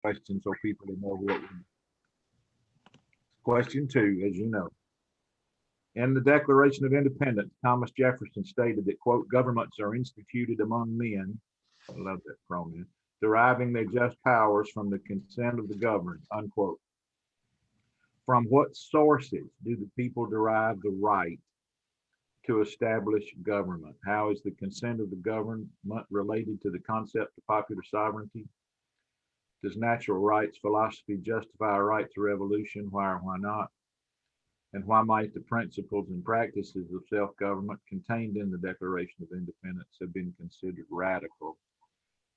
question so people know what we. Question two, as you know. In the Declaration of Independence, Thomas Jefferson stated that, quote, governments are instituted among men, I love that pronoun, deriving their just powers from the consent of the governed, unquote. From what sources do the people derive the right to establish government? How is the consent of the government related to the concept of popular sovereignty? Does natural rights philosophy justify a right to revolution? Why or why not? And why might the principles and practices of self-government contained in the Declaration of Independence have been considered radical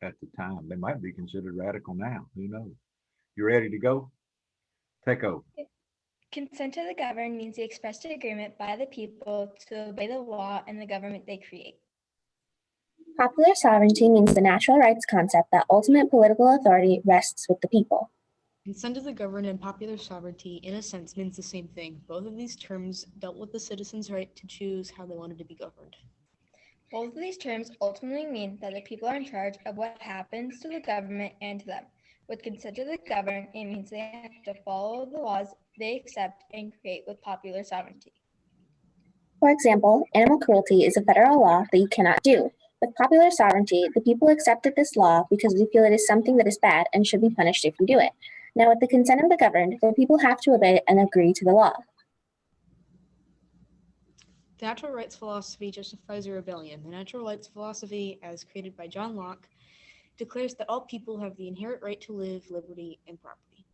at the time? They might be considered radical now. Who knows? You ready to go? Take over. Consent to the governed means the expressed agreement by the people to obey the law and the government they create. Popular sovereignty means the natural rights concept that ultimate political authority rests with the people. Consent to the governed and popular sovereignty, in a sense, means the same thing. Both of these terms dealt with the citizens' right to choose how they wanted to be governed. Both of these terms ultimately mean that the people are in charge of what happens to the government and to them. With consent to the governed, it means they have to follow the laws they accept and create with popular sovereignty. For example, animal cruelty is a federal law that you cannot do. With popular sovereignty, the people accepted this law because we feel it is something that is bad and should be punished if you do it. Now, with the consent of the governed, the people have to obey and agree to the law. The natural rights philosophy justifies a rebellion. The natural rights philosophy, as created by John Locke, declares that all people have the inherent right to live, liberty, and property.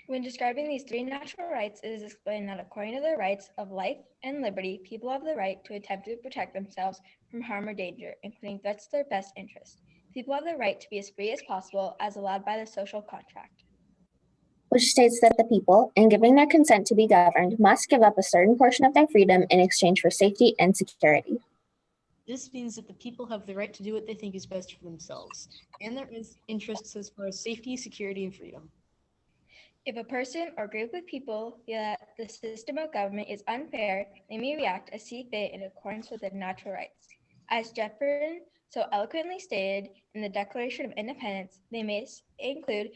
When describing these three natural rights, it is explained that according to the rights of life and liberty, people have the right to attempt to protect themselves from harm or danger, including threats to their best interest. People have the right to be as free as possible as allowed by the social contract, Which states that the people, in giving their consent to be governed, must give up a certain portion of their freedom in exchange for safety and security. This means that the people have the right to do what they think is best for themselves and their interests as far as safety, security, and freedom. If a person or group of people feel that the system of government is unfair, they may react as see fit in accordance with their natural rights. As Jefferson so eloquently stated in the Declaration of Independence, they may include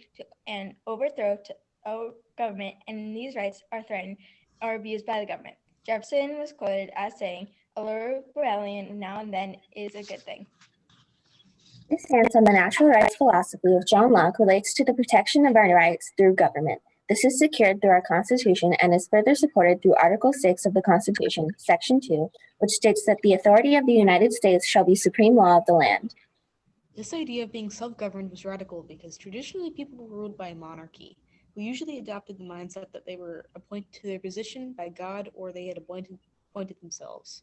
an overthrow to government, and these rights are threatened or abused by the government. Jefferson was quoted as saying, "A little rebellion now and then is a good thing." This stance on the natural rights philosophy of John Locke relates to the protection of our rights through government. This is secured through our Constitution and is further supported through Article 6 of the Constitution, Section 2, which states that the authority of the United States shall be supreme law of the land. This idea of being self-governed was radical because traditionally people were ruled by a monarchy, who usually adopted the mindset that they were appointed to their position by God or they had appointed themselves.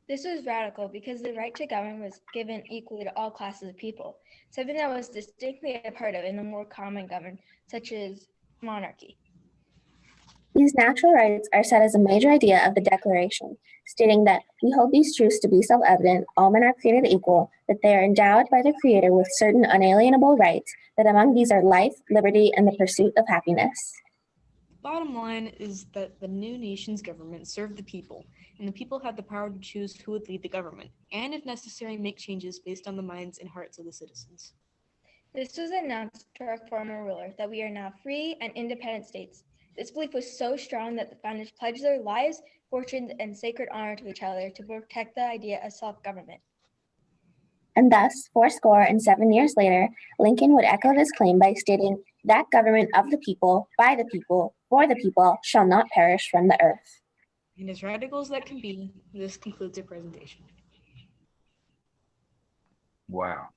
This was radical because the right to govern was given equally to all classes of people, something that was distinctly a part of in the more common government, such as monarchy. These natural rights are set as a major idea of the Declaration, stating that we hold these truths to be self-evident, all men are created equal, that they are endowed by the Creator with certain unalienable rights, that among these are life, liberty, and the pursuit of happiness. The bottom line is that the new nation's government served the people, and the people had the power to choose who would lead the government, and if necessary, make changes based on the minds and hearts of the citizens. This was announced to our former ruler that we are now free and independent states. This belief was so strong that the founders pledged their lives, fortunes, and sacred honor to each other to protect the idea of self-government. And thus, 7 years later, Lincoln would echo this claim by stating, "That government of the people, by the people, for the people, shall not perish from the earth." And as radical as that can be, this concludes our presentation. Wow.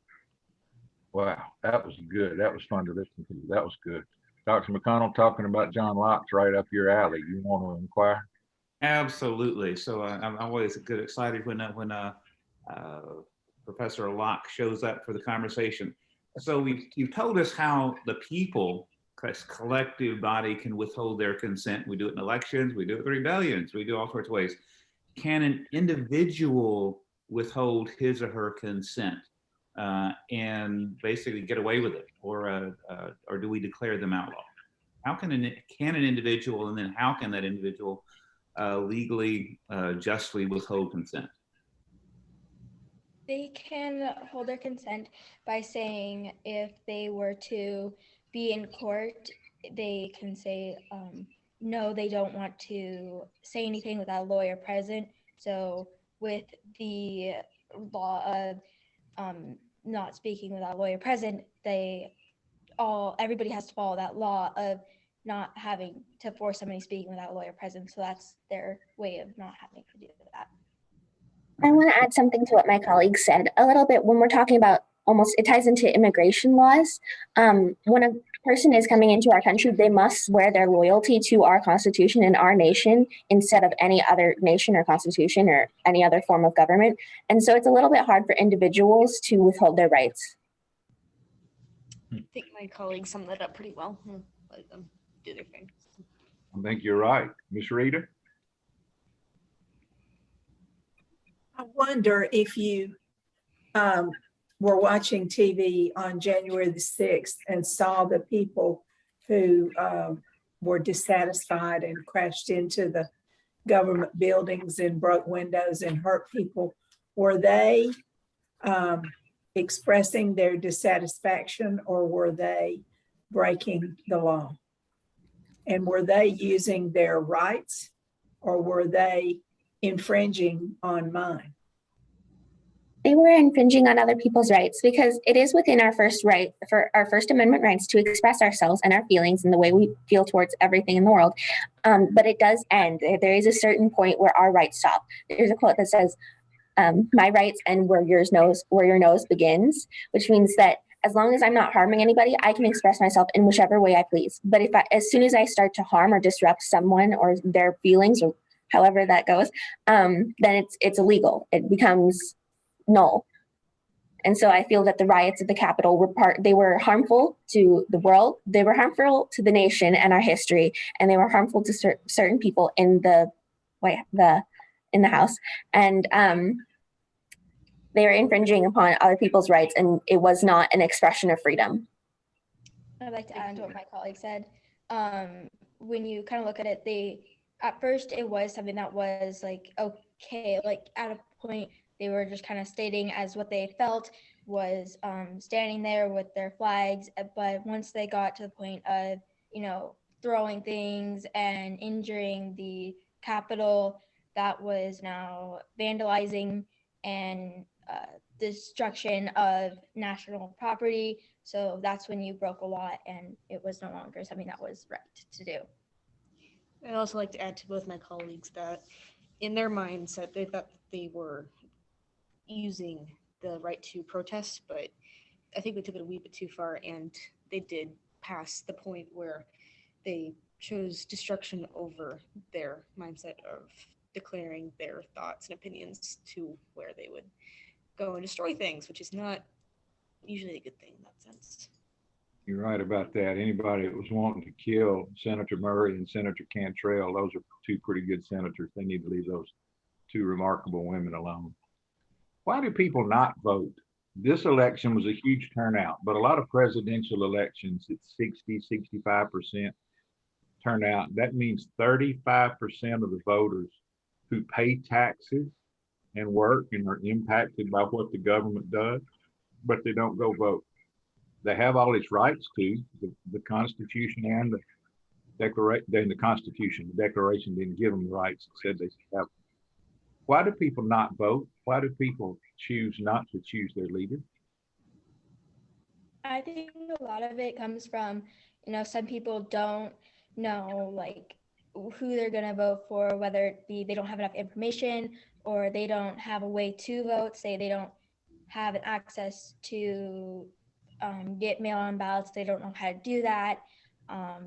Wow. That was good. That was fun to listen to. That was good. Dr. McConnell talking about John Locke's right up your alley. You want to inquire? Absolutely. So I'm always excited when Professor Locke shows up for the conversation. So you've told us how the people, this collective body, can withhold their consent. We do it in elections, we do it in rebellions, we do all sorts of ways. Can an individual withhold his or her consent and basically get away with it, or do we declare them outlaw? How can an individual, and then how can that individual legally, justly withhold consent? They can hold their consent by saying if they were to be in court, they can say, no, they don't want to say anything without a lawyer present. So with the law of not speaking without a lawyer present, everybody has to follow that law of not having to force somebody speaking without a lawyer present. So that's their way of not having to do that. I want to add something to what my colleague said a little bit when we're talking about it ties into immigration laws. When a person is coming into our country, they must swear their loyalty to our Constitution and our nation instead of any other nation or constitution or any other form of government. And so it's a little bit hard for individuals to withhold their rights. I think my colleague summed that up pretty well. Let them do their thing. I think you're right. Ms. Rita? I wonder if you were watching TV on January the 6th and saw the people who were dissatisfied and crashed into the government buildings and broke windows and hurt people. Were they expressing their dissatisfaction, or were they breaking the law? And were they using their rights, or were they infringing on mine? They were infringing on other people's rights because it is within our First Amendment rights to express ourselves and our feelings and the way we feel towards everything in the world. But it does end. There is a certain point where our rights stop. There's a quote that says, "My rights end where your nose begins," which means that as long as I'm not harming anybody, I can express myself in whichever way I please. But as soon as I start to harm or disrupt someone or their feelings or however that goes, then it's illegal. It becomes null. And so I feel that the riots at the Capitol were harmful to the world, they were harmful to the nation and our history, and they were harmful to certain people in the House. And they were infringing upon other people's rights, and it was not an expression of freedom. I'd like to add to what my colleague said. When you kind of look at it, at first it was something that was like, okay, like at a point they were just kind of stating as what they felt was standing there with their flags. But once they got to the point of, throwing things and injuring the Capitol, that was now vandalizing and destruction of national property. So that's when you broke a law and it was no longer something that was right to do. I'd also like to add to both my colleagues that in their mindset, they thought that they were using the right to protest, but I think they took it a wee bit too far, and they did pass the point where they chose destruction over their mindset of declaring their thoughts and opinions to where they would go and destroy things, which is not usually a good thing in that sense. You're right about that. Anybody that was wanting to kill Senator Murray and Senator Cantrell, those are two pretty good senators. They need to leave those two remarkable women alone. Why do people not vote? This election was a huge turnout, but a lot of presidential elections, it's 60, 65% turnout. That means 35% of the voters who pay taxes and work and are impacted by what the government does, but they don't go vote. They have all these rights to the Constitution and the Declaration. The Constitution, the Declaration didn't give them the rights. It said they should have. Why do people not vote? Why do people choose not to choose their leader? I think a lot of it comes from, some people don't know like who they're going to vote for, whether it be they don't have enough information or they don't have a way to vote, say they don't have access to get mail-in ballots, they don't know how to do that.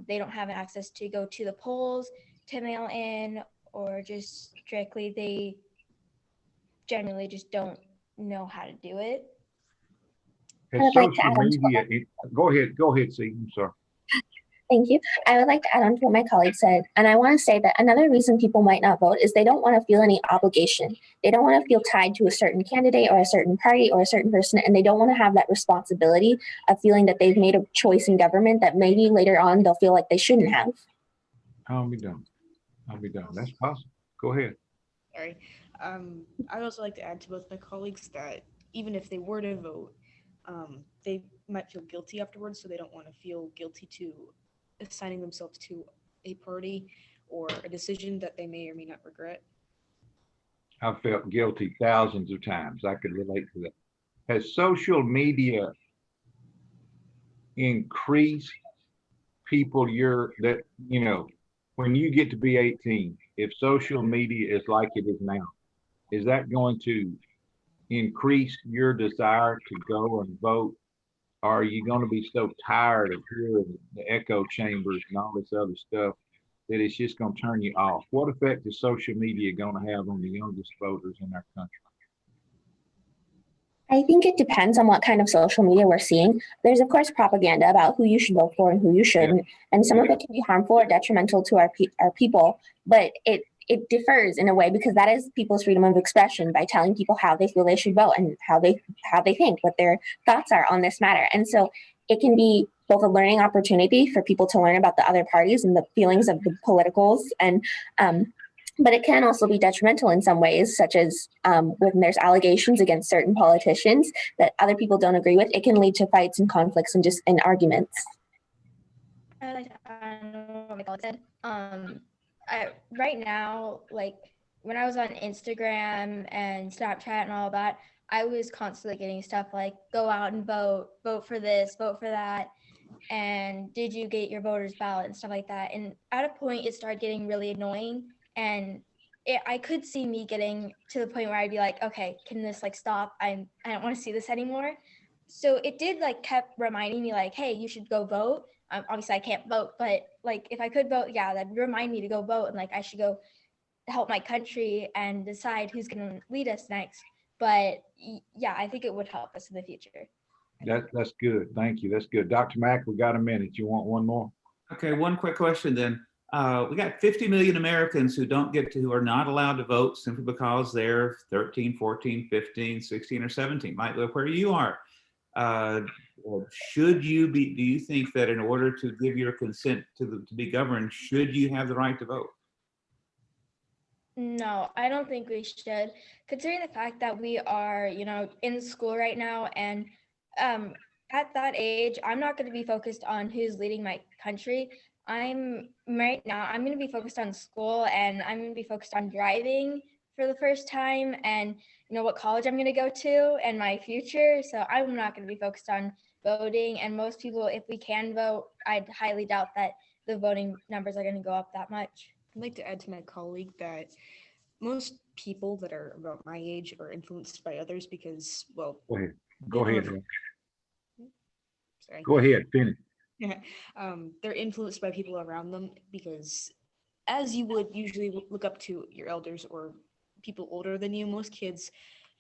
They don't have access to go to the polls to mail in, or just strictly they generally just don't know how to do it. Has social media, go ahead, C. I'm sorry. Thank you. I would like to add on to what my colleague said. And I want to say that another reason people might not vote is they don't want to feel any obligation. They don't want to feel tied to a certain candidate or a certain party or a certain person. And they don't want to have that responsibility of feeling that they've made a choice in government that maybe later on they'll feel like they shouldn't have. I'll be done. That's possible. Go ahead. Sorry. I'd also like to add to both my colleagues that even if they were to vote, they might feel guilty afterwards, so they don't want to feel guilty to assigning themselves to a party or a decision that they may or may not regret. I've felt guilty thousands of times. I could relate to that. Has social media increased people when you get to be 18, if social media is like it is now, is that going to increase your desire to go and vote? Or are you going to be so tired of hearing the echo chambers and all this other stuff that it's just going to turn you off? What effect is social media going to have on the youngest voters in our country? I think it depends on what kind of social media we're seeing. There's, of course, propaganda about who you should vote for and who you shouldn't. And some of it can be harmful or detrimental to our people, but it differs in a way because that is people's freedom of expression by telling people how they feel they should vote and how they think, what their thoughts are on this matter. And so it can be both a learning opportunity for people to learn about the other parties and the feelings of the politicals, and but it can also be detrimental in some ways, such as when there's allegations against certain politicians that other people don't agree with. It can lead to fights and conflicts and arguments. I like to add what Michael said. Right now, like when I was on Instagram and Snapchat and all that, I was constantly getting stuff like go out and vote for this, vote for that, and did you get your voter's ballot and stuff like that. And at a point, it started getting really annoying. And I could see me getting to the point where I'd be like, okay, can this like stop? I don't want to see this anymore. So it did like kept reminding me like, hey, you should go vote. Obviously I can't vote, but like if I could vote, yeah, that'd remind me to go vote and like I should go help my country and decide who's going to lead us next. But yeah, I think it would help us in the future. That's good. Thank you. That's good. Dr. Mack, we got a minute. You want one more? Okay, one quick question then. We got 50 million Americans who are not allowed to vote simply because they're 13, 14, 15, 16, or 17, might live where you are. Do you think that in order to give your consent to be governed, should you have the right to vote? No, I don't think we should, considering the fact that we are, in school right now. And at that age, I'm not going to be focused on who's leading my country. I'm going to be focused on school, and I'm going to be focused on driving for the first time and, what college I'm going to go to and my future. So I'm not going to be focused on voting. And most people, if we can vote, I'd highly doubt that the voting numbers are going to go up that much. I'd like to add to my colleague that most people that are about my age are influenced by others because, well, Go ahead. Sorry. Go ahead, finish. Yeah, they're influenced by people around them because, as you would usually look up to your elders or people older than you, most kids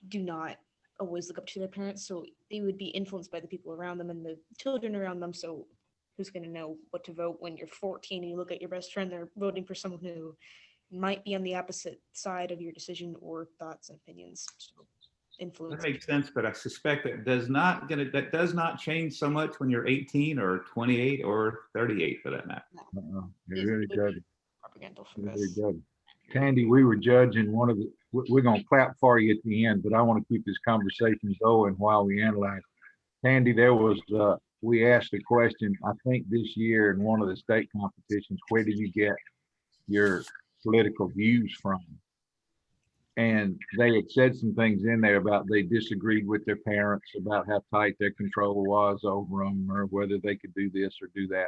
do not always look up to their parents, so they would be influenced by the people around them and the children around them. So who's going to know what to vote when you're 14 and you look at your best friend, they're voting for someone who might be on the opposite side of your decision or thoughts and opinions. So influence. That makes sense, but I suspect that does not change so much when you're 18 or 28 or 38 for that matter. It really doesn't. Propaganda for It really this. doesn't. Tandy, we were judging we're going to clap for you at the end, but I want to keep this conversation going while we analyze. Tandy, we asked a question, I think this year in one of the state competitions, where do you get your political views from? And they had said some things in there about they disagreed with their parents about how tight their control was over them or whether they could do this or do that.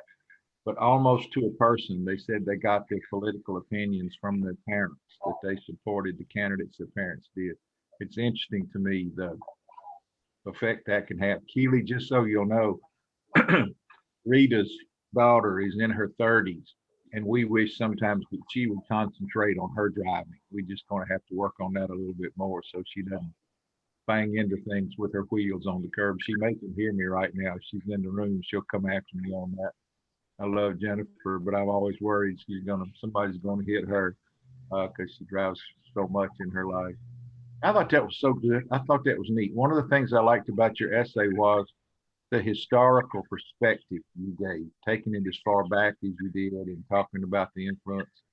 But almost to a person, they said they got their political opinions from their parents, that they supported the candidates their parents did. It's interesting to me the effect that can have. Keely, just so you'll know, Rita's daughter is in her 30s, and we wish sometimes that she would concentrate on her driving. We just going to have to work on that a little bit more so she doesn't bang into things with her wheels on the curb. She may can hear me right now. If she's in the room, she'll come after me on that. I love Jennifer, but I'm always worried somebody's gonna hit her because she drives so much in her life. I thought that was so good. I thought that was neat. One of the things I liked about your essay was the historical perspective you gave, taking it as far back as you did and talking about the influence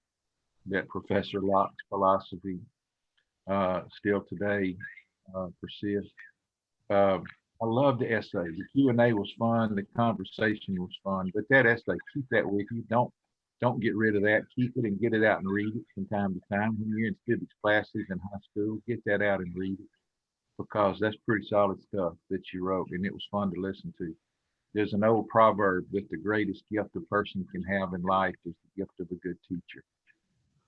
that Professor Locke's philosophy still today persists. I love the essay. The Q&A was fun. The conversation was fun. But that essay, keep that with you. Don't get rid of that. Keep it and get it out and read it from time to time. When you're in civics classes in high school, get that out and read it because that's pretty solid stuff that you wrote, and it was fun to listen to. There's an old proverb that the greatest gift a person can have in life is the gift of a good teacher.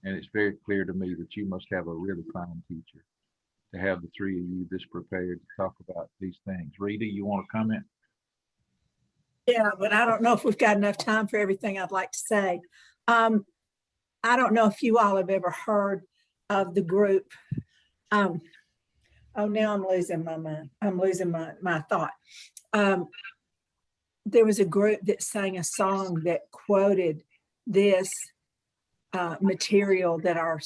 And it's very clear to me that you must have a really fine teacher to have the three of you this prepared to talk about these things. Rita, you want to comment? Yeah, but I don't know if we've got enough time for everything I'd like to say. I don't know if you all have ever heard of the group. Oh, now I'm losing my mind. I'm losing my thought. There was a group that sang a song that quoted this material that our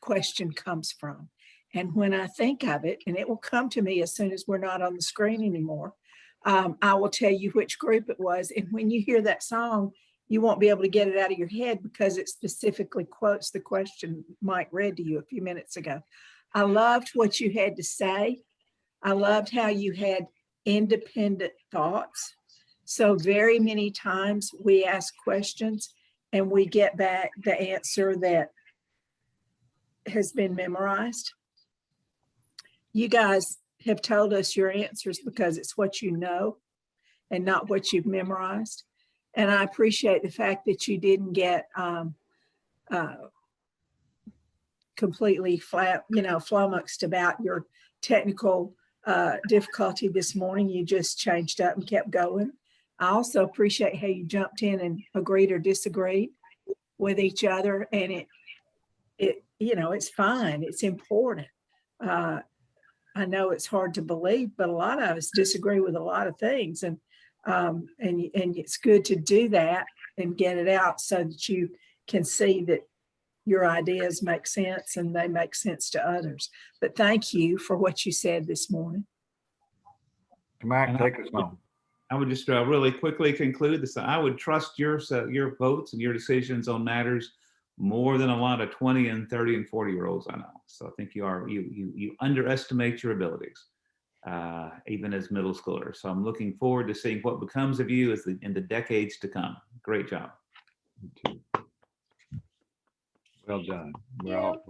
question comes from. And when I think of it, and it will come to me as soon as we're not on the screen anymore, I will tell you which group it was. And when you hear that song, you won't be able to get it out of your head because it specifically quotes the question Mike read to you a few minutes ago. I loved what you had to say. I loved how you had independent thoughts. So very many times we ask questions and we get back the answer that has been memorized. You guys have told us your answers because it's what you know and not what you've memorized. And I appreciate the fact that you didn't get completely flummoxed about your technical difficulty this morning. You just changed up and kept going. I also appreciate how you jumped in and agreed or disagreed with each other. And it's fine. It's important. I know it's hard to believe, but a lot of us disagree with a lot of things. And it's good to do that and get it out so that you can see that your ideas make sense and they make sense to others. But thank you for what you said this morning. Mike, take us home. I would just really quickly conclude this. I would trust your votes and your decisions on matters more than a lot of 20 and 30 and 40-year-olds I know. So I think you underestimate your abilities, even as middle schoolers. So I'm looking forward to seeing what becomes of you in the decades to come. Great job. Well done. We're all